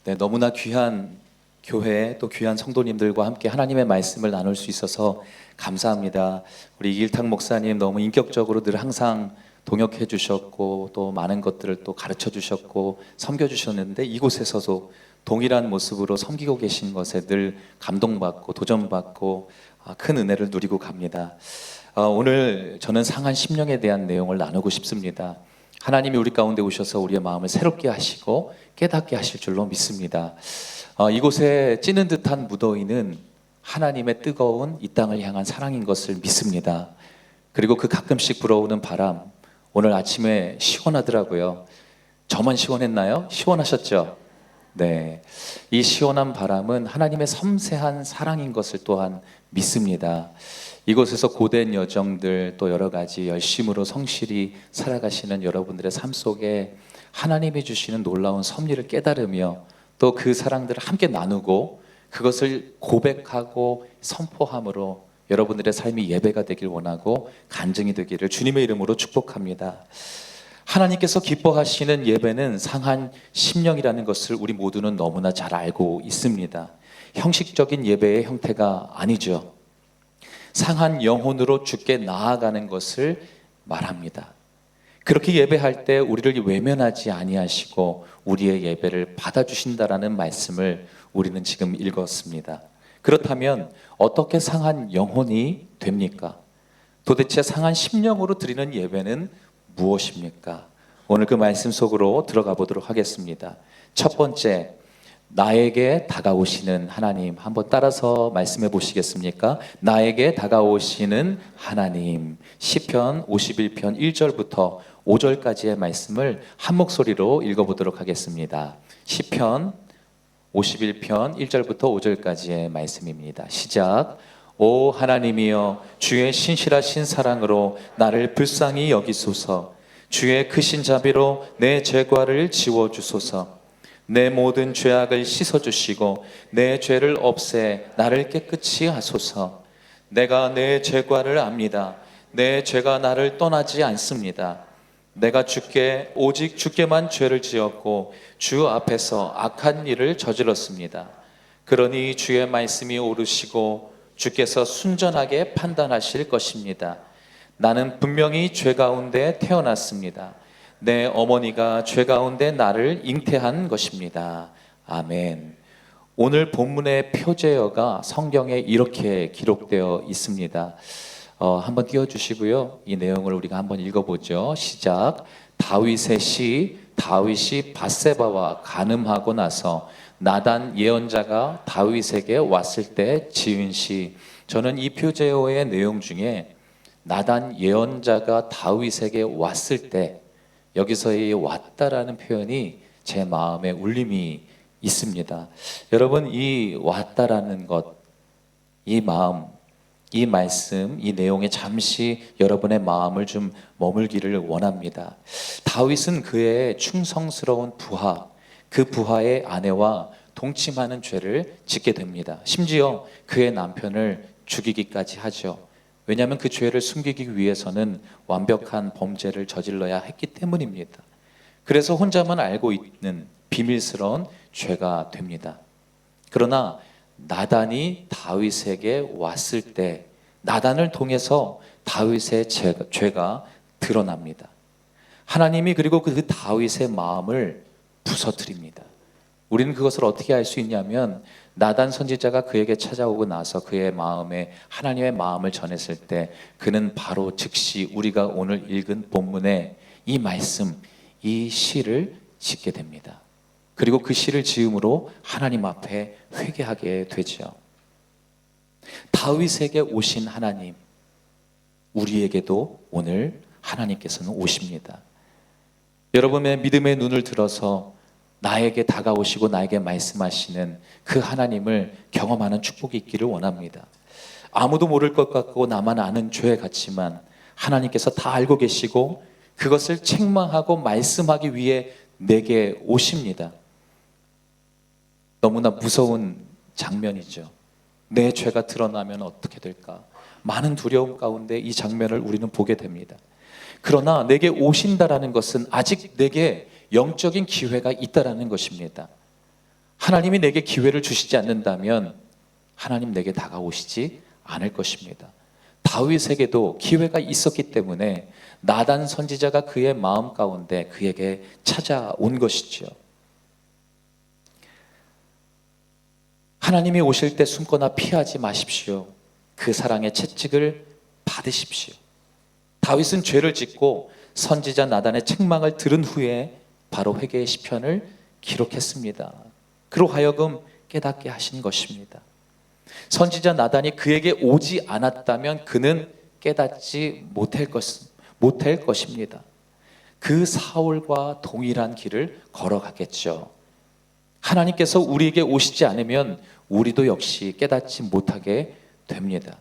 네, 너무나 귀한 교회 또 귀한 성도님들과 함께 하나님의 말씀을 나눌 수 있어서 감사합니다. 우리 이길탁 목사님 너무 인격적으로 늘 항상 동역해 주셨고 또 많은 것들을 또 가르쳐 주셨고 섬겨 주셨는데 이곳에서도 동일한 모습으로 섬기고 계신 것에 늘 감동받고 도전받고 큰 은혜를 누리고 갑니다. 오늘 저는 상한 심령에 대한 내용을 나누고 싶습니다. 하나님이 우리 가운데 오셔서 우리의 마음을 새롭게 하시고 깨닫게 하실 줄로 믿습니다. 이곳에 찌는 듯한 무더위는 하나님의 뜨거운 이 땅을 향한 사랑인 것을 믿습니다. 그리고 그 가끔씩 불어오는 바람, 오늘 아침에 시원하더라고요. 저만 시원했나요? 시원하셨죠? 네, 이 시원한 바람은 하나님의 섬세한 사랑인 것을 또한 믿습니다. 이곳에서 고된 여정들 또 여러 가지 열심으로 성실히 살아가시는 여러분들의 삶 속에 하나님이 주시는 놀라운 섭리를 깨달으며 또 그 사랑들을 함께 나누고 그것을 고백하고 선포함으로 여러분들의 삶이 예배가 되길 원하고 간증이 되기를 주님의 이름으로 축복합니다. 하나님께서 기뻐하시는 예배는 상한 심령이라는 것을 우리 모두는 너무나 잘 알고 있습니다. 형식적인 예배의 형태가 아니죠. 상한 영혼으로 주께 나아가는 것을 말합니다. 그렇게 예배할 때 우리를 외면하지 아니하시고 우리의 예배를 받아주신다라는 말씀을 우리는 지금 읽었습니다. 그렇다면 어떻게 상한 영혼이 됩니까? 도대체 상한 심령으로 드리는 예배는 무엇입니까? 오늘 그 말씀 속으로 들어가 보도록 하겠습니다. 첫 번째, 나에게 다가오시는 하나님. 한번 따라서 말씀해 보시겠습니까? 나에게 다가오시는 하나님. 시편 51편 1절부터 5절까지의 말씀을 한 목소리로 읽어보도록 하겠습니다. 시편 51편 1절부터 5절까지의 말씀입니다. 시작. 오 하나님이여, 주의 신실하신 사랑으로 나를 불쌍히 여기소서. 주의 크신 자비로 내 죄과를 지워주소서. 내 모든 죄악을 씻어주시고 내 죄를 없애 나를 깨끗이 하소서. 내가 내 죄과를 압니다. 내 죄가 나를 떠나지 않습니다. 내가 오직 주께만 죄를 지었고 주 앞에서 악한 일을 저질렀습니다. 그러니 주의 말씀이 옳으시고 주께서 순전하게 판단하실 것입니다. 나는 분명히 죄 가운데 태어났습니다. 내 어머니가 죄 가운데 나를 잉태한 것입니다. 아멘. 오늘 본문의 표제어가 성경에 이렇게 기록되어 있습니다. 한번 띄워주시고요. 이 내용을 우리가 한번 읽어보죠. 시작. 다윗의 시, 다윗이 밧세바와 간음하고 나서 나단 예언자가 다윗에게 왔을 때 지은 시. 저는 이 표제어의 내용 중에 나단 예언자가 다윗에게 왔을 때, 여기서의 왔다라는 표현이 제 마음에 울림이 있습니다. 여러분, 이 왔다라는 것, 이 마음, 이 말씀, 이 내용에 잠시 여러분의 마음을 좀 머물기를 원합니다. 다윗은 그의 충성스러운 부하, 그 부하의 아내와 동침하는 죄를 짓게 됩니다. 심지어 그의 남편을 죽이기까지 하죠. 왜냐하면 그 죄를 숨기기 위해서는 완벽한 범죄를 저질러야 했기 때문입니다. 그래서 혼자만 알고 있는 비밀스러운 죄가 됩니다. 그러나 나단이 다윗에게 왔을 때 나단을 통해서 다윗의 죄가 드러납니다. 하나님이 그리고 그 다윗의 마음을 부서뜨립니다. 우리는 그것을 어떻게 알 수 있냐면 나단 선지자가 그에게 찾아오고 나서 그의 마음에 하나님의 마음을 전했을 때 그는 바로 즉시 우리가 오늘 읽은 본문의 이 말씀, 이 시를 짓게 됩니다. 그리고 그 시를 지음으로 하나님 앞에 회개하게 되죠. 다윗에게 오신 하나님, 우리에게도 오늘 하나님께서는 오십니다. 여러분의 믿음의 눈을 들어서 나에게 다가오시고 나에게 말씀하시는 그 하나님을 경험하는 축복이 있기를 원합니다. 아무도 모를 것 같고 나만 아는 죄 같지만 하나님께서 다 알고 계시고 그것을 책망하고 말씀하기 위해 내게 오십니다. 너무나 무서운 장면이죠. 내 죄가 드러나면 어떻게 될까? 많은 두려움 가운데 이 장면을 우리는 보게 됩니다. 그러나 내게 오신다라는 것은 아직 내게 영적인 기회가 있다라는 것입니다. 하나님이 내게 기회를 주시지 않는다면 하나님 내게 다가오시지 않을 것입니다. 다윗에게도 기회가 있었기 때문에 나단 선지자가 그의 마음 가운데 그에게 찾아온 것이지요. 하나님이 오실 때 숨거나 피하지 마십시오. 그 사랑의 채찍을 받으십시오. 다윗은 죄를 짓고 선지자 나단의 책망을 들은 후에 바로 회개의 시편을 기록했습니다. 그로 하여금 깨닫게 하신 것입니다. 선지자 나단이 그에게 오지 않았다면 그는 깨닫지 못할 것입니다. 그 사울과 동일한 길을 걸어가겠죠. 하나님께서 우리에게 오시지 않으면 우리도 역시 깨닫지 못하게 됩니다.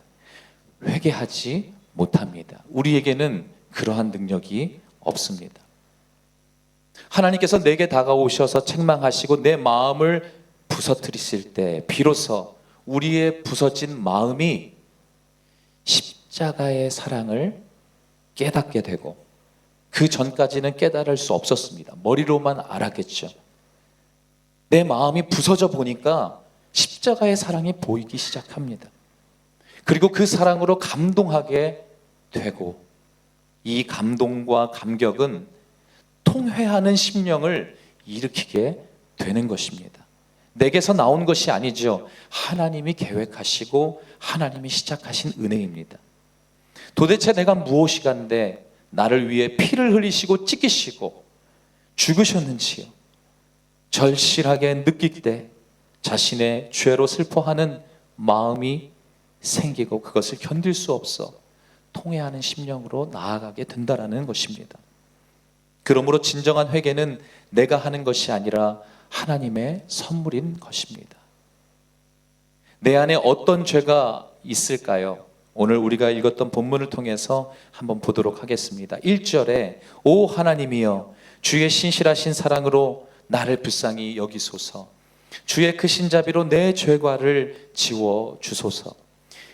회개하지 못합니다. 우리에게는 그러한 능력이 없습니다. 하나님께서 내게 다가오셔서 책망하시고 내 마음을 부서뜨리실 때 비로소 우리의 부서진 마음이 십자가의 사랑을 깨닫게 되고, 그 전까지는 깨달을 수 없었습니다. 머리로만 알았겠죠. 내 마음이 부서져 보니까 십자가의 사랑이 보이기 시작합니다. 그리고 그 사랑으로 감동하게 되고, 이 감동과 감격은 통회하는 심령을 일으키게 되는 것입니다. 내게서 나온 것이 아니죠. 하나님이 계획하시고 하나님이 시작하신 은혜입니다. 도대체 내가 무엇이간데 나를 위해 피를 흘리시고 찢기시고 죽으셨는지요. 절실하게 느낄 때 자신의 죄로 슬퍼하는 마음이 생기고 그것을 견딜 수 없어 통회하는 심령으로 나아가게 된다는 것입니다. 그러므로 진정한 회개는 내가 하는 것이 아니라 하나님의 선물인 것입니다. 내 안에 어떤 죄가 있을까요? 오늘 우리가 읽었던 본문을 통해서 한번 보도록 하겠습니다. 1절에 오 하나님이여 주의 신실하신 사랑으로 나를 불쌍히 여기소서, 주의 크신 자비로 내 죄과를 지워 주소서.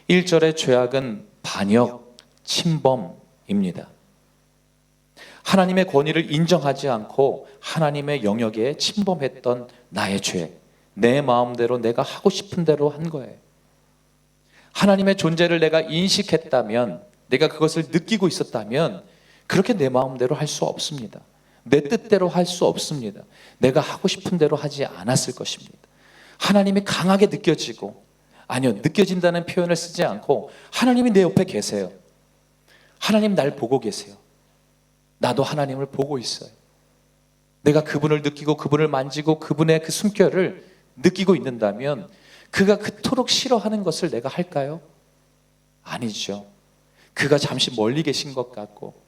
1절의 죄악은 반역, 침범입니다. 하나님의 권위를 인정하지 않고 하나님의 영역에 침범했던 나의 죄, 내 마음대로 내가 하고 싶은 대로 한 거예요. 하나님의 존재를 내가 인식했다면, 내가 그것을 느끼고 있었다면 그렇게 내 마음대로 할 수 없습니다. 내 뜻대로 할 수 없습니다. 내가 하고 싶은 대로 하지 않았을 것입니다. 하나님이 강하게 느껴지고, 아니요, 느껴진다는 표현을 쓰지 않고 하나님이 내 옆에 계세요. 하나님 날 보고 계세요. 나도 하나님을 보고 있어요. 내가 그분을 느끼고 그분을 만지고 그분의 그 숨결을 느끼고 있는다면 그가 그토록 싫어하는 것을 내가 할까요? 아니죠. 그가 잠시 멀리 계신 것 같고,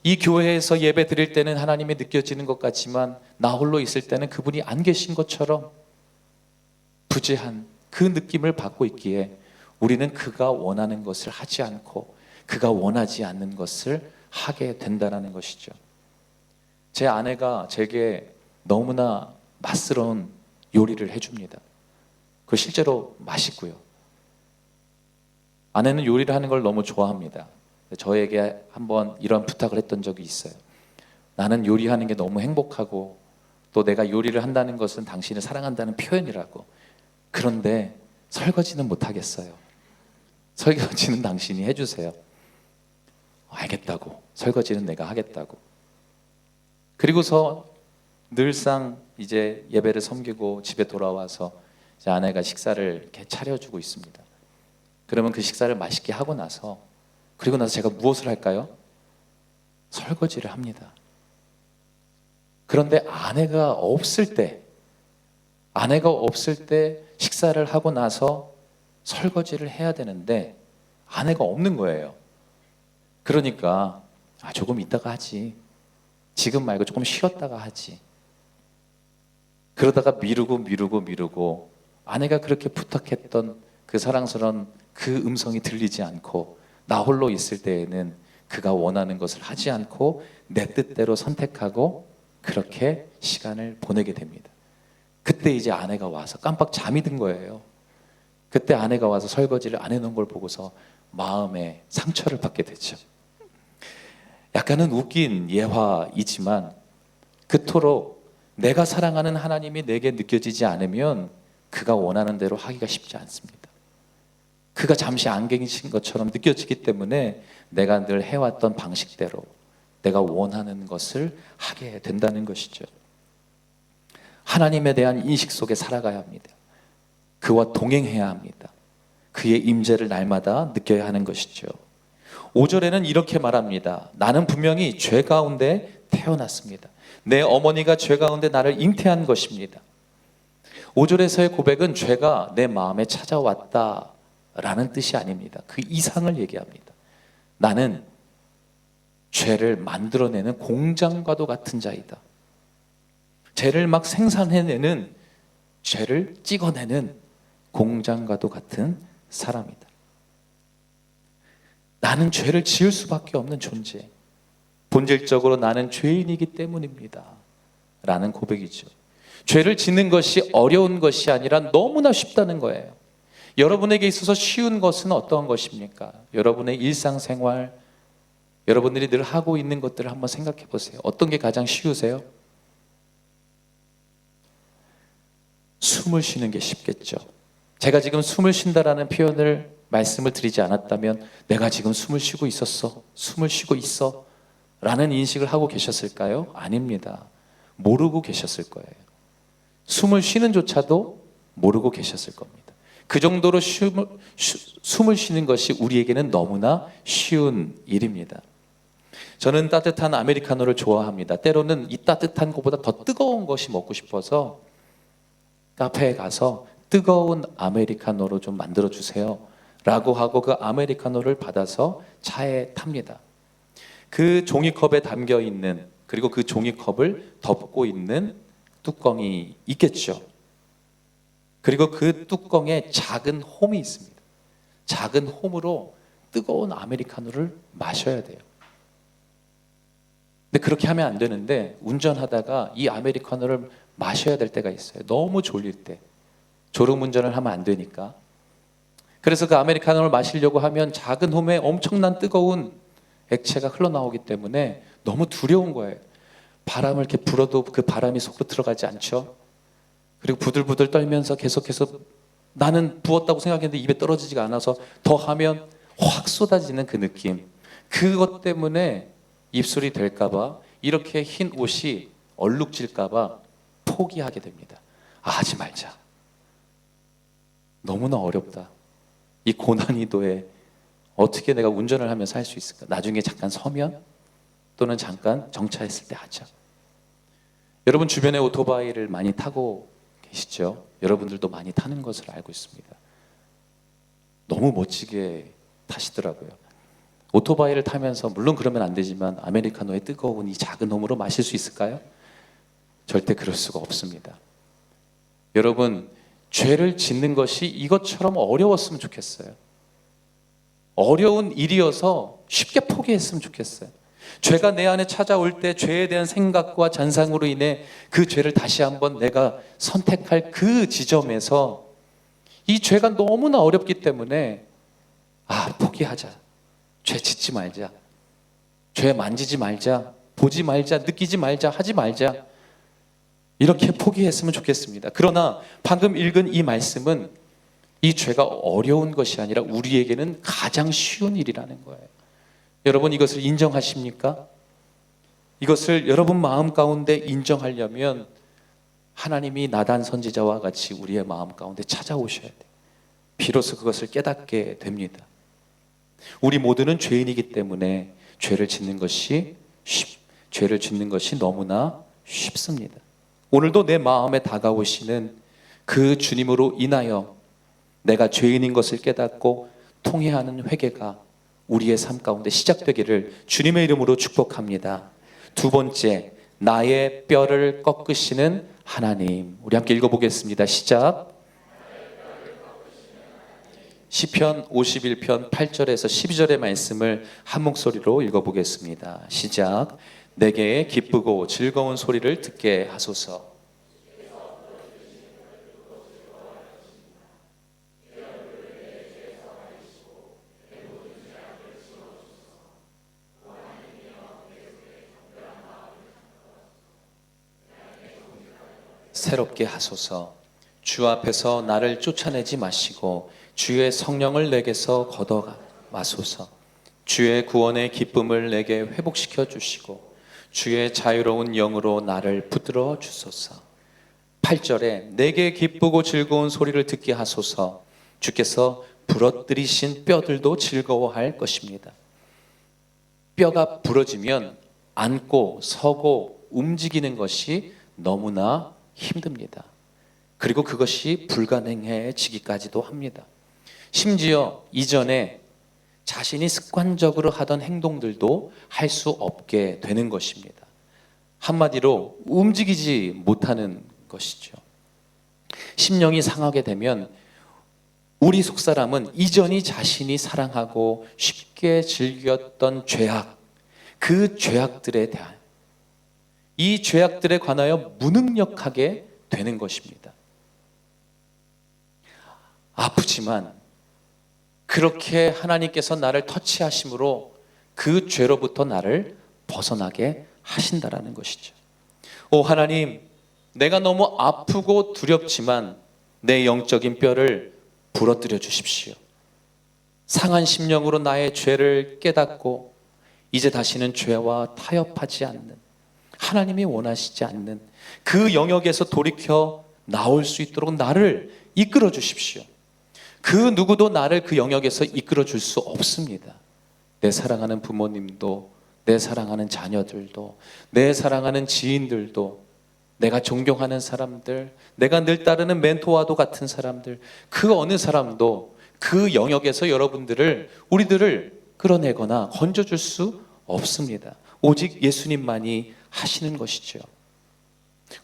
이 교회에서 예배 드릴 때는 하나님이 느껴지는 것 같지만 나 홀로 있을 때는 그분이 안 계신 것처럼 부재한 그 느낌을 받고 있기에 우리는 그가 원하는 것을 하지 않고 그가 원하지 않는 것을 하게 된다는 것이죠. 제 아내가 제게 너무나 맛스러운 요리를 해줍니다. 그 실제로 맛있고요. 아내는 요리를 하는 걸 너무 좋아합니다. 저에게 한번 이런 부탁을 했던 적이 있어요. 나는 요리하는 게 너무 행복하고 또 내가 요리를 한다는 것은 당신을 사랑한다는 표현이라고. 그런데 설거지는 못하겠어요. 설거지는 당신이 해주세요. 알겠다고. 설거지는 내가 하겠다고. 그리고서 늘상 이제 예배를 섬기고 집에 돌아와서 이제 아내가 식사를 이렇게 차려주고 있습니다. 그러면 그 식사를 맛있게 하고 나서, 그리고 나서 제가 무엇을 할까요? 설거지를 합니다. 그런데 아내가 없을 때 식사를 하고 나서 설거지를 해야 되는데 아내가 없는 거예요. 그러니까 조금 이따가 하지, 지금 말고 조금 쉬었다가 하지. 그러다가 미루고 아내가 그렇게 부탁했던 그 사랑스러운 그 음성이 들리지 않고 나 홀로 있을 때에는 그가 원하는 것을 하지 않고 내 뜻대로 선택하고 그렇게 시간을 보내게 됩니다. 그때 이제 아내가 와서 깜빡 잠이 든 거예요. 그때 아내가 와서 설거지를 안 해놓은 걸 보고서 마음에 상처를 받게 되죠. 약간은 웃긴 예화이지만 그토록 내가 사랑하는 하나님이 내게 느껴지지 않으면 그가 원하는 대로 하기가 쉽지 않습니다. 그가 잠시 안개이신 것처럼 느껴지기 때문에 내가 늘 해왔던 방식대로 내가 원하는 것을 하게 된다는 것이죠. 하나님에 대한 인식 속에 살아가야 합니다. 그와 동행해야 합니다. 그의 임재를 날마다 느껴야 하는 것이죠. 5절에는 이렇게 말합니다. 나는 분명히 죄 가운데 태어났습니다. 내 어머니가 죄 가운데 나를 잉태한 것입니다. 5절에서의 고백은 죄가 내 마음에 찾아왔다라는 뜻이 아닙니다. 그 이상을 얘기합니다. 나는 죄를 만들어내는 공장과도 같은 자이다. 죄를 막 생산해내는, 죄를 찍어내는 공장과도 같은 사람이다. 나는 죄를 지을 수밖에 없는 존재. 본질적으로 나는 죄인이기 때문입니다. 라는 고백이죠. 죄를 짓는 것이 어려운 것이 아니라 너무나 쉽다는 거예요. 여러분에게 있어서 쉬운 것은 어떠한 것입니까? 여러분의 일상생활, 여러분들이 늘 하고 있는 것들을 한번 생각해 보세요. 어떤 게 가장 쉬우세요? 숨을 쉬는 게 쉽겠죠. 제가 지금 숨을 쉰다라는 표현을 말씀을 드리지 않았다면 내가 지금 숨을 쉬고 있었어, 숨을 쉬고 있어 라는 인식을 하고 계셨을까요? 아닙니다. 모르고 계셨을 거예요. 숨을 쉬는 조차도 모르고 계셨을 겁니다. 그 정도로 숨을 쉬는 것이 우리에게는 너무나 쉬운 일입니다. 저는 따뜻한 아메리카노를 좋아합니다. 때로는 이 따뜻한 것보다 더 뜨거운 것이 먹고 싶어서 카페에 가서 뜨거운 아메리카노로 좀 만들어 주세요 라고 하고 그 아메리카노를 받아서 차에 탑니다. 그 종이컵에 담겨 있는, 그리고 그 종이컵을 덮고 있는 뚜껑이 있겠죠. 그리고 그 뚜껑에 작은 홈이 있습니다. 작은 홈으로 뜨거운 아메리카노를 마셔야 돼요. 근데 그렇게 하면 안 되는데 운전하다가 이 아메리카노를 마셔야 될 때가 있어요. 너무 졸릴 때. 졸음운전을 하면 안 되니까. 그래서 그 아메리카노를 마시려고 하면 작은 홈에 엄청난 뜨거운 액체가 흘러나오기 때문에 너무 두려운 거예요. 바람을 이렇게 불어도 그 바람이 속으로 들어가지 않죠. 그리고 부들부들 떨면서 계속해서 나는 부었다고 생각했는데 입에 떨어지지가 않아서 더 하면 확 쏟아지는 그 느낌. 그것 때문에 입술이 될까봐, 이렇게 흰 옷이 얼룩질까봐 포기하게 됩니다. 하지 말자. 너무나 어렵다. 이 고난이도에 어떻게 내가 운전을 하면서 할 수 있을까? 나중에 잠깐 서면 또는 잠깐 정차했을 때 하자. 여러분 주변에 오토바이를 많이 타고 계시죠? 여러분들도 많이 타는 것을 알고 있습니다. 너무 멋지게 타시더라고요. 오토바이를 타면서 물론 그러면 안 되지만 아메리카노의 뜨거운 이 작은 홈으로 마실 수 있을까요? 절대 그럴 수가 없습니다. 여러분, 죄를 짓는 것이 이것처럼 어려웠으면 좋겠어요. 어려운 일이어서 쉽게 포기했으면 좋겠어요. 죄가 내 안에 찾아올 때 죄에 대한 생각과 잔상으로 인해 그 죄를 다시 한번 내가 선택할 그 지점에서 이 죄가 너무나 어렵기 때문에 포기하자. 죄 짓지 말자. 죄 만지지 말자. 보지 말자. 느끼지 말자. 하지 말자. 이렇게 포기했으면 좋겠습니다. 그러나 방금 읽은 이 말씀은 이 죄가 어려운 것이 아니라 우리에게는 가장 쉬운 일이라는 거예요. 여러분 이것을 인정하십니까? 이것을 여러분 마음 가운데 인정하려면 하나님이 나단 선지자와 같이 우리의 마음 가운데 찾아오셔야 돼요. 비로소 그것을 깨닫게 됩니다. 우리 모두는 죄인이기 때문에 죄를 짓는 것이 너무나 쉽습니다. 오늘도 내 마음에 다가오시는 그 주님으로 인하여 내가 죄인인 것을 깨닫고 통회하는 회개가 우리의 삶 가운데 시작되기를 주님의 이름으로 축복합니다. 두 번째, 나의 뼈를 꺾으시는 하나님. 우리 함께 읽어보겠습니다. 시작. 시편 51편 8절에서 12절의 말씀을 한 목소리로 읽어보겠습니다. 시작. 내게 기쁘고 즐거운 소리를 듣게 하소서. 새롭게 하소서. 주 앞에서 나를 쫓아내지 마시고 주의 성령을 내게서 걷어 마소서. 주의 구원의 기쁨을 내게 회복시켜 주시고 주의 자유로운 영으로 나를 붙들어 주소서. 8절에 내게 기쁘고 즐거운 소리를 듣게 하소서. 주께서 부러뜨리신 뼈들도 즐거워할 것입니다. 뼈가 부러지면 앉고 서고 움직이는 것이 너무나 힘듭니다. 그리고 그것이 불가능해지기까지도 합니다. 심지어 이전에 자신이 습관적으로 하던 행동들도 할 수 없게 되는 것입니다. 한마디로 움직이지 못하는 것이죠. 심령이 상하게 되면 우리 속사람은 이전이 자신이 사랑하고 쉽게 즐겼던 죄악, 그 죄악들에 대한 이 죄악들에 관하여 무능력하게 되는 것입니다. 아프지만 그렇게 하나님께서 나를 터치하심으로 그 죄로부터 나를 벗어나게 하신다라는 것이죠. 오 하나님, 내가 너무 아프고 두렵지만 내 영적인 뼈를 부러뜨려 주십시오. 상한 심령으로 나의 죄를 깨닫고 이제 다시는 죄와 타협하지 않는, 하나님이 원하시지 않는 그 영역에서 돌이켜 나올 수 있도록 나를 이끌어 주십시오. 그 누구도 나를 그 영역에서 이끌어 줄 수 없습니다. 내 사랑하는 부모님도, 내 사랑하는 자녀들도, 내 사랑하는 지인들도, 내가 존경하는 사람들, 내가 늘 따르는 멘토와도 같은 사람들, 그 어느 사람도 그 영역에서 여러분들을, 우리들을 끌어내거나 건져줄 수 없습니다. 오직 예수님만이 하시는 것이죠.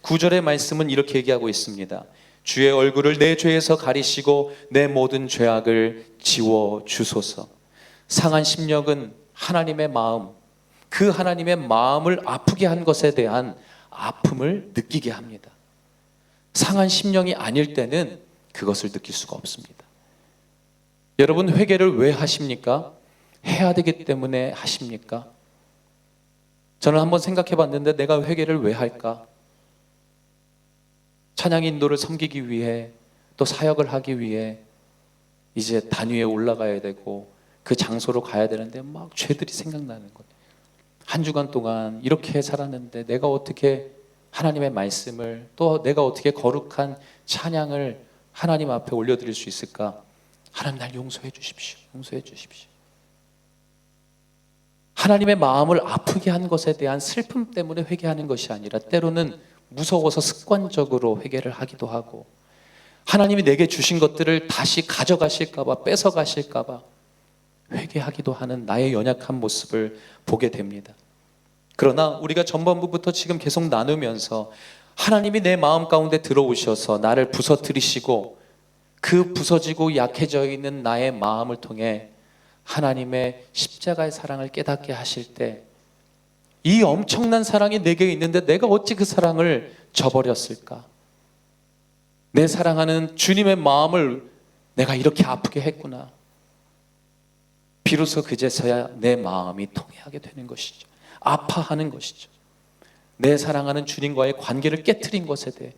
9절의 말씀은 이렇게 얘기하고 있습니다. 주의 얼굴을 내 죄에서 가리시고 내 모든 죄악을 지워 주소서. 상한 심령은 하나님의 마음, 그 하나님의 마음을 아프게 한 것에 대한 아픔을 느끼게 합니다. 상한 심령이 아닐 때는 그것을 느낄 수가 없습니다. 여러분, 회개를 왜 하십니까? 해야 되기 때문에 하십니까? 저는 한번 생각해 봤는데 내가 회개를 왜 할까? 찬양 인도를 섬기기 위해, 또 사역을 하기 위해 이제 단위에 올라가야 되고 그 장소로 가야 되는데 막 죄들이 생각나는 거예요. 한 주간 동안 이렇게 살았는데 내가 어떻게 하나님의 말씀을, 또 내가 어떻게 거룩한 찬양을 하나님 앞에 올려드릴 수 있을까? 하나님 날 용서해 주십시오. 용서해 주십시오. 하나님의 마음을 아프게 한 것에 대한 슬픔 때문에 회개하는 것이 아니라 때로는 무서워서 습관적으로 회개를 하기도 하고, 하나님이 내게 주신 것들을 다시 가져가실까봐, 뺏어가실까봐 회개하기도 하는 나의 연약한 모습을 보게 됩니다. 그러나 우리가 전반부부터 지금 계속 나누면서 하나님이 내 마음 가운데 들어오셔서 나를 부서뜨리시고 그 부서지고 약해져 있는 나의 마음을 통해 하나님의 십자가의 사랑을 깨닫게 하실 때, 이 엄청난 사랑이 내게 있는데 내가 어찌 그 사랑을 저버렸을까? 내 사랑하는 주님의 마음을 내가 이렇게 아프게 했구나. 비로소 그제서야 내 마음이 통해하게 되는 것이죠. 아파하는 것이죠. 내 사랑하는 주님과의 관계를 깨트린 것에 대해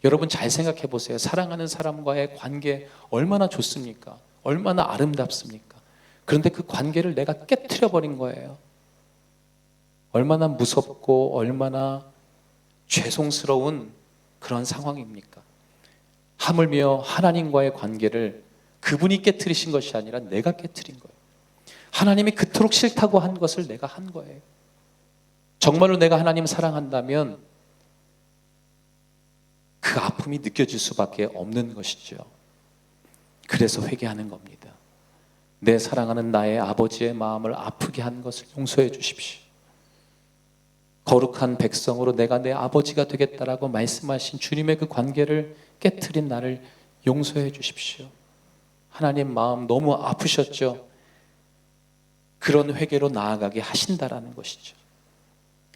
여러분 잘 생각해 보세요. 사랑하는 사람과의 관계 얼마나 좋습니까? 얼마나 아름답습니까? 그런데 그 관계를 내가 깨트려 버린 거예요. 얼마나 무섭고 얼마나 죄송스러운 그런 상황입니까? 하물며 하나님과의 관계를 그분이 깨트리신 것이 아니라 내가 깨트린 거예요. 하나님이 그토록 싫다고 한 것을 내가 한 거예요. 정말로 내가 하나님 사랑한다면 그 아픔이 느껴질 수밖에 없는 것이죠. 그래서 회개하는 겁니다. 내 사랑하는 나의 아버지의 마음을 아프게 한 것을 용서해 주십시오. 거룩한 백성으로 내가 내 아버지가 되겠다라고 말씀하신 주님의 그 관계를 깨트린 나를 용서해 주십시오. 하나님 마음 너무 아프셨죠? 그런 회개로 나아가게 하신다라는 것이죠.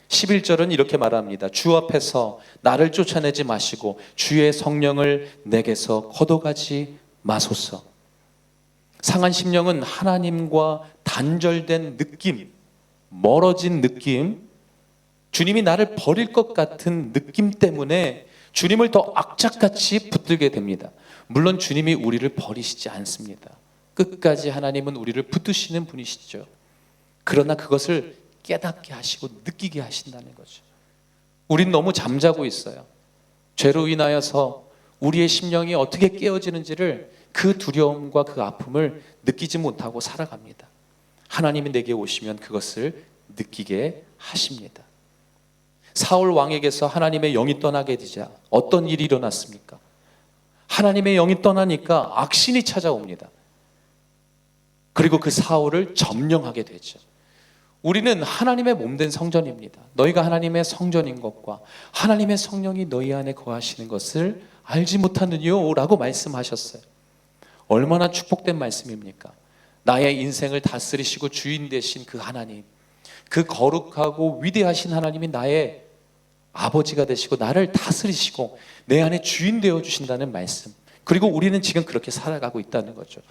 11절은 이렇게 말합니다. 주 앞에서 나를 쫓아내지 마시고 주의 성령을 내게서 걷어가지 마소서. 상한 심령은 하나님과 단절된 느낌, 멀어진 느낌, 주님이 나를 버릴 것 같은 느낌 때문에 주님을 더 악착같이 붙들게 됩니다. 물론 주님이 우리를 버리시지 않습니다. 끝까지 하나님은 우리를 붙드시는 분이시죠. 그러나 그것을 깨닫게 하시고 느끼게 하신다는 거죠. 우린 너무 잠자고 있어요. 죄로 인하여서 우리의 심령이 어떻게 깨어지는지를, 그 두려움과 그 아픔을 느끼지 못하고 살아갑니다. 하나님이 내게 오시면 그것을 느끼게 하십니다. 사울 왕에게서 하나님의 영이 떠나게 되자 어떤 일이 일어났습니까? 하나님의 영이 떠나니까 악신이 찾아옵니다. 그리고 그 사울을 점령하게 되죠. 우리는 하나님의 몸된 성전입니다. 너희가 하나님의 성전인 것과 하나님의 성령이 너희 안에 거하시는 것을 알지 못하느뇨? 라고 말씀하셨어요. 얼마나 축복된 말씀입니까? 나의 인생을 다스리시고 주인 되신 그 하나님, 그 거룩하고 위대하신 하나님이 나의 아버지가 되시고 나를 다스리시고 내 안에 주인 되어 주신다는 말씀. 그리고 우리는 지금 그렇게 살아가고 있다는 거죠.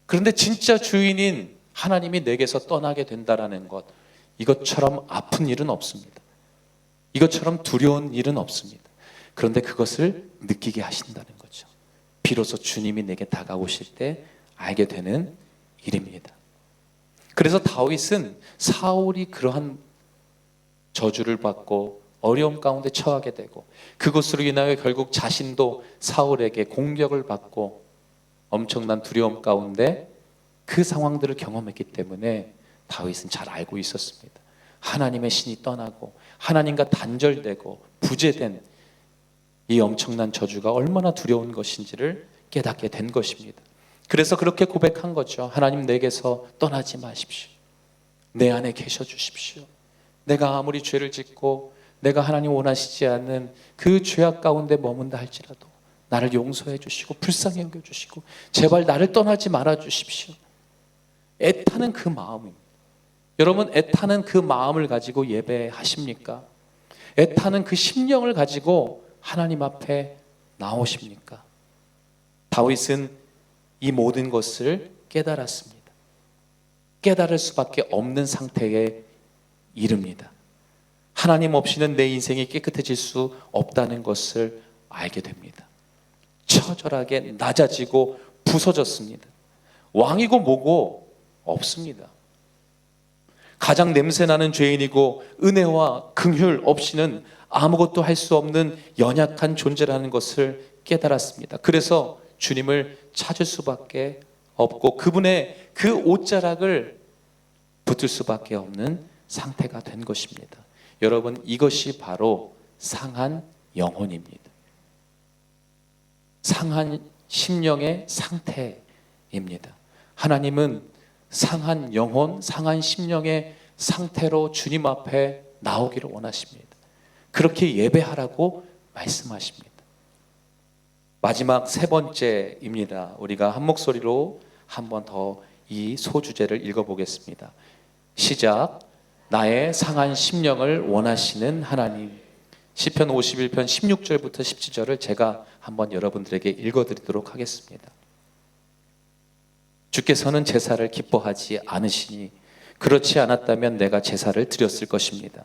그런데 진짜 주인인 하나님이 내게서 떠나게 된다라는 것, 이것처럼 아픈 일은 없습니다. 이것처럼 두려운 일은 없습니다. 그런데 그것을 느끼게 하신다는 거죠. 비로소 주님이 내게 다가오실 때 알게 되는 일입니다. 그래서 다윗은 사울이 그러한 저주를 받고 어려움 가운데 처하게 되고, 그것으로 인하여 결국 자신도 사울에게 공격을 받고 엄청난 두려움 가운데 그 상황들을 경험했기 때문에 다윗은 잘 알고 있었습니다. 하나님의 신이 떠나고 하나님과 단절되고 부재된 이 엄청난 저주가 얼마나 두려운 것인지를 깨닫게 된 것입니다. 그래서 그렇게 고백한 거죠. 하나님, 내게서 떠나지 마십시오. 내 안에 계셔 주십시오. 내가 아무리 죄를 짓고 내가 하나님 원하시지 않는 그 죄악 가운데 머문다 할지라도 나를 용서해 주시고 불쌍히 여겨 주시고 제발 나를 떠나지 말아 주십시오. 애타는 그 마음입니다. 여러분, 애타는 그 마음을 가지고 예배하십니까? 애타는 그 심령을 가지고 하나님 앞에 나오십니까? 다윗은 이 모든 것을 깨달았습니다. 깨달을 수밖에 없는 상태에 이릅니다. 하나님 없이는 내 인생이 깨끗해질 수 없다는 것을 알게 됩니다. 처절하게 낮아지고 부서졌습니다. 왕이고 뭐고 없습니다. 가장 냄새나는 죄인이고 은혜와 긍휼 없이는 아무것도 할 수 없는 연약한 존재라는 것을 깨달았습니다. 그래서 주님을 찾을 수밖에 없고 그분의 그 옷자락을 붙을 수밖에 없는 상태가 된 것입니다. 여러분, 이것이 바로 상한 영혼입니다. 상한 심령의 상태입니다. 하나님은 상한 영혼, 상한 심령의 상태로 주님 앞에 나오기를 원하십니다. 그렇게 예배하라고 말씀하십니다. 마지막 세 번째입니다. 우리가 한 목소리로 한 번 더 이 소주제를 읽어보겠습니다. 시작. 나의 상한 심령을 원하시는 하나님. 시편 51편 16절부터 17절을 제가 한번 여러분들에게 읽어드리도록 하겠습니다. 주께서는 제사를 기뻐하지 않으시니 그렇지 않았다면 내가 제사를 드렸을 것입니다.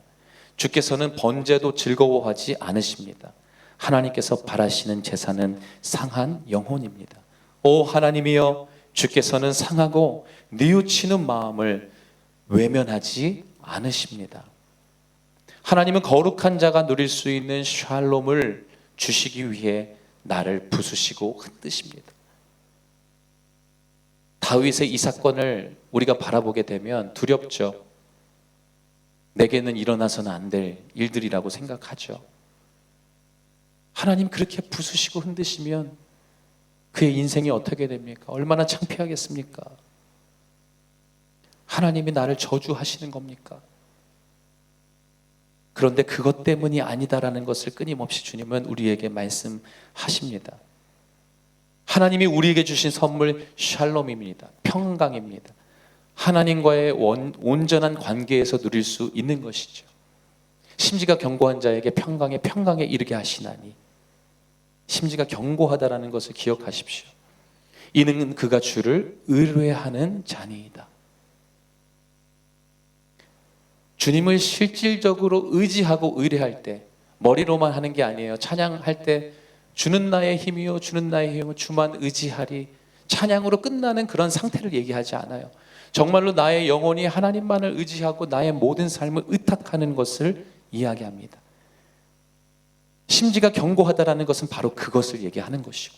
주께서는 번제도 즐거워하지 않으십니다. 하나님께서 바라시는 제사는 상한 영혼입니다. 오 하나님이여, 주께서는 상하고 뉘우치는 마음을 외면하지 않으십니다. 하나님은 거룩한 자가 누릴 수 있는 샬롬을 주시기 위해 나를 부수시고 흔드십니다. 다윗의 이 사건을 우리가 바라보게 되면 두렵죠. 내게는 일어나서는 안 될 일들이라고 생각하죠. 하나님 그렇게 부수시고 흔드시면 그의 인생이 어떻게 됩니까? 얼마나 창피하겠습니까? 하나님이 나를 저주하시는 겁니까? 그런데 그것 때문이 아니다라는 것을 끊임없이 주님은 우리에게 말씀하십니다. 하나님이 우리에게 주신 선물 샬롬입니다. 평강입니다. 하나님과의 온전한 관계에서 누릴 수 있는 것이죠. 심지가 견고한 자에게 평강에 이르게 하시나니, 심지가 견고하다라는 것을 기억하십시오. 이는 그가 주를 의뢰하는 자니이다. 주님을 실질적으로 의지하고 의뢰할 때 머리로만 하는 게 아니에요. 찬양할 때 주는 나의 힘이요 주는 나의 힘이요 주만 의지하리, 찬양으로 끝나는 그런 상태를 얘기하지 않아요. 정말로 나의 영혼이 하나님만을 의지하고 나의 모든 삶을 의탁하는 것을 이야기합니다. 심지가 견고하다라는 것은 바로 그것을 얘기하는 것이고,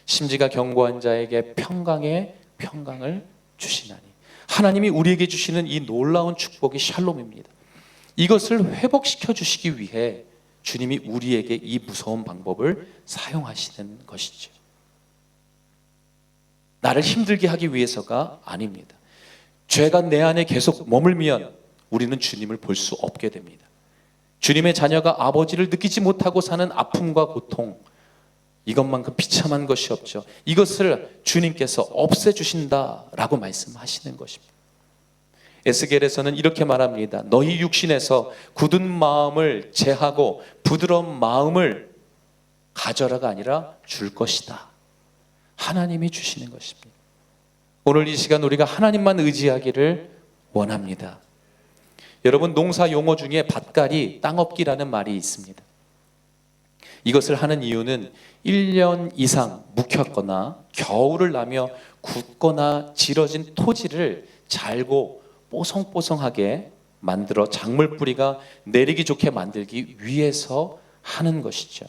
심지가 견고한 자에게 평강의 평강을 주시나니, 하나님이 우리에게 주시는 이 놀라운 축복이 샬롬입니다. 이것을 회복시켜 주시기 위해 주님이 우리에게 이 무서운 방법을 사용하시는 것이죠. 나를 힘들게 하기 위해서가 아닙니다. 죄가 내 안에 계속 머물면 우리는 주님을 볼 수 없게 됩니다. 주님의 자녀가 아버지를 느끼지 못하고 사는 아픔과 고통, 이것만큼 비참한 것이 없죠. 이것을 주님께서 없애주신다라고 말씀하시는 것입니다. 에스겔에서는 이렇게 말합니다. 너희 육신에서 굳은 마음을 제하고 부드러운 마음을 가져라가 아니라 줄 것이다. 하나님이 주시는 것입니다. 오늘 이 시간 우리가 하나님만 의지하기를 원합니다. 여러분, 농사 용어 중에 밭갈이, 땅엎기라는 말이 있습니다. 이것을 하는 이유는 1년 이상 묵혔거나 겨울을 나며 굳거나 질어진 토지를 잘고 뽀송뽀송하게 만들어 작물 뿌리가 내리기 좋게 만들기 위해서 하는 것이죠.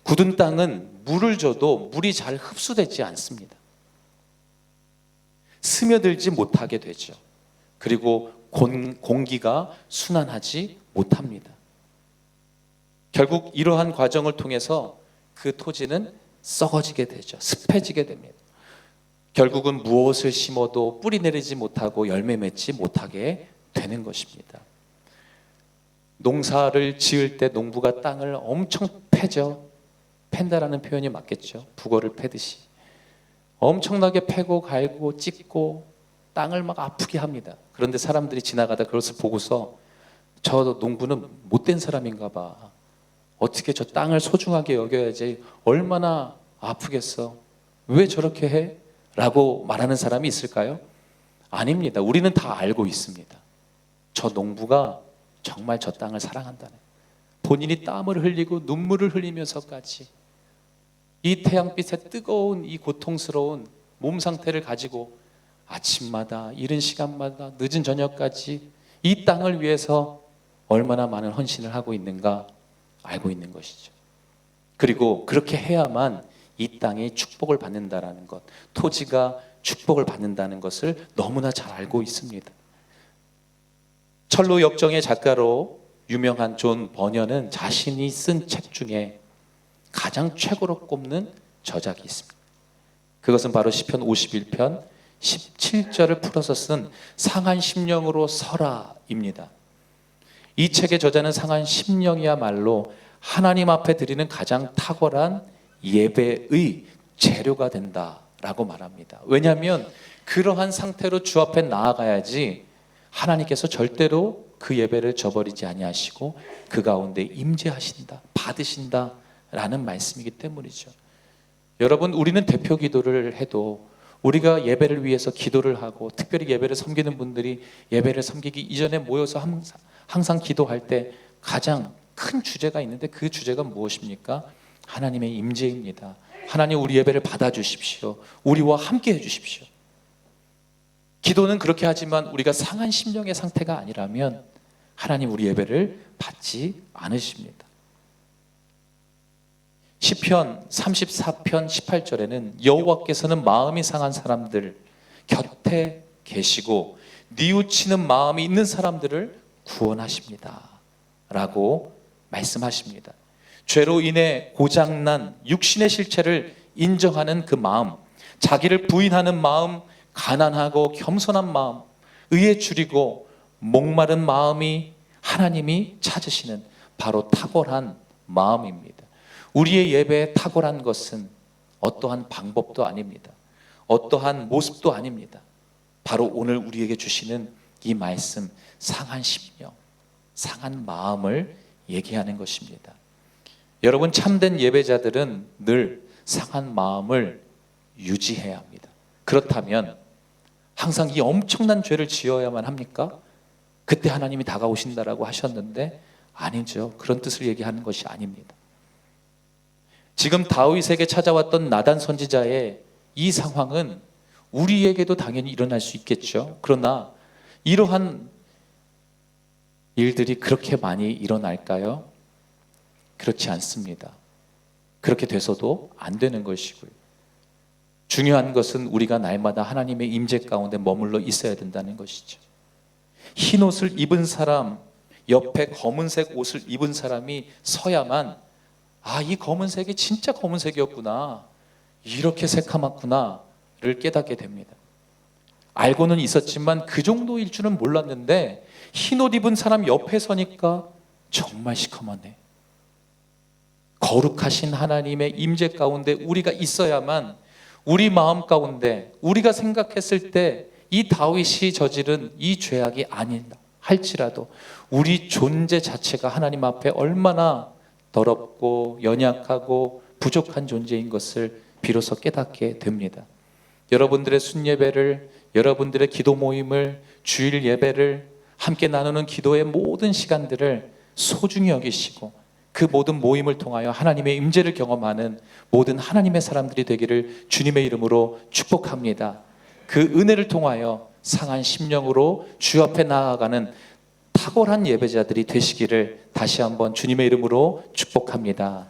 굳은 땅은 물을 줘도 물이 잘 흡수되지 않습니다. 스며들지 못하게 되죠. 그리고 공기가 순환하지 못합니다. 결국 이러한 과정을 통해서 그 토지는 썩어지게 되죠. 습해지게 됩니다. 결국은 무엇을 심어도 뿌리 내리지 못하고 열매 맺지 못하게 되는 것입니다. 농사를 지을 때 농부가 땅을 엄청 패죠. 팬다라는 표현이 맞겠죠. 북어를 패듯이 엄청나게 패고 갈고 찢고 땅을 막 아프게 합니다. 그런데 사람들이 지나가다 그것을 보고서 저 농부는 못된 사람인가 봐, 어떻게 저 땅을 소중하게 여겨야지, 얼마나 아프겠어, 왜 저렇게 해? 라고 말하는 사람이 있을까요? 아닙니다. 우리는 다 알고 있습니다. 저 농부가 정말 저 땅을 사랑한다는, 본인이 땀을 흘리고 눈물을 흘리면서까지 이 태양빛의 뜨거운 이 고통스러운 몸 상태를 가지고 아침마다 이른 시간마다 늦은 저녁까지 이 땅을 위해서 얼마나 많은 헌신을 하고 있는가 알고 있는 것이죠. 그리고 그렇게 해야만 이 땅이 축복을 받는다라는 것, 토지가 축복을 받는다는 것을 너무나 잘 알고 있습니다. 철로 역정의 작가로 유명한 존 버녀는 자신이 쓴 책 중에 가장 최고로 꼽는 저작이 있습니다. 그것은 바로 시편 51편 17절을 풀어서 쓴 상한 심령으로 서라입니다. 이 책의 저자는 상한 심령이야말로 하나님 앞에 드리는 가장 탁월한 예배의 재료가 된다라고 말합니다. 왜냐하면 그러한 상태로 주 앞에 나아가야지 하나님께서 절대로 그 예배를 저버리지 아니하시고 그 가운데 임재하신다, 받으신다라는 말씀이기 때문이죠. 여러분, 우리는 대표 기도를 해도 우리가 예배를 위해서 기도를 하고, 특별히 예배를 섬기는 분들이 예배를 섬기기 이전에 모여서 항상 기도할 때 가장 큰 주제가 있는데, 그 주제가 무엇입니까? 하나님의 임재입니다. 하나님, 우리 예배를 받아주십시오. 우리와 함께 해주십시오. 기도는 그렇게 하지만 우리가 상한 심령의 상태가 아니라면 하나님 우리 예배를 받지 않으십니다. 시편 34편 18절에는 여호와께서는 마음이 상한 사람들 곁에 계시고 뉘우치는 마음이 있는 사람들을 구원하십니다 라고 말씀하십니다. 죄로 인해 고장난 육신의 실체를 인정하는 그 마음, 자기를 부인하는 마음, 가난하고 겸손한 마음, 의에 줄이고 목마른 마음이 하나님이 찾으시는 바로 탁월한 마음입니다. 우리의 예배에 탁월한 것은 어떠한 방법도 아닙니다. 어떠한 모습도 아닙니다. 바로 오늘 우리에게 주시는 이 말씀, 상한 심령, 상한 마음을 얘기하는 것입니다. 여러분, 참된 예배자들은 늘 상한 마음을 유지해야 합니다. 그렇다면 항상 이 엄청난 죄를 지어야만 합니까? 그때 하나님이 다가오신다라고 하셨는데 아니죠. 그런 뜻을 얘기하는 것이 아닙니다. 지금 다윗에게 찾아왔던 나단 선지자의 이 상황은 우리에게도 당연히 일어날 수 있겠죠. 그러나 이러한 일들이 그렇게 많이 일어날까요? 그렇지 않습니다. 그렇게 돼서도 안 되는 것이고요. 중요한 것은 우리가 날마다 하나님의 임재 가운데 머물러 있어야 된다는 것이죠. 흰 옷을 입은 사람 옆에 검은색 옷을 입은 사람이 서야만 이 검은색이 진짜 검은색이었구나, 이렇게 새카맣구나를 깨닫게 됩니다. 알고는 있었지만 그 정도일 줄은 몰랐는데 흰 옷 입은 사람 옆에 서니까 정말 시커먼네. 거룩하신 하나님의 임재 가운데 우리가 있어야만 우리 마음 가운데 우리가 생각했을 때 이 다윗이 저지른 이 죄악이 아니다 할지라도 우리 존재 자체가 하나님 앞에 얼마나 더럽고 연약하고 부족한 존재인 것을 비로소 깨닫게 됩니다. 여러분들의 순예배를, 여러분들의 기도 모임을, 주일 예배를, 함께 나누는 기도의 모든 시간들을 소중히 여기시고 그 모든 모임을 통하여 하나님의 임재를 경험하는 모든 하나님의 사람들이 되기를 주님의 이름으로 축복합니다. 그 은혜를 통하여 상한 심령으로 주 앞에 나아가는 탁월한 예배자들이 되시기를 다시 한번 주님의 이름으로 축복합니다.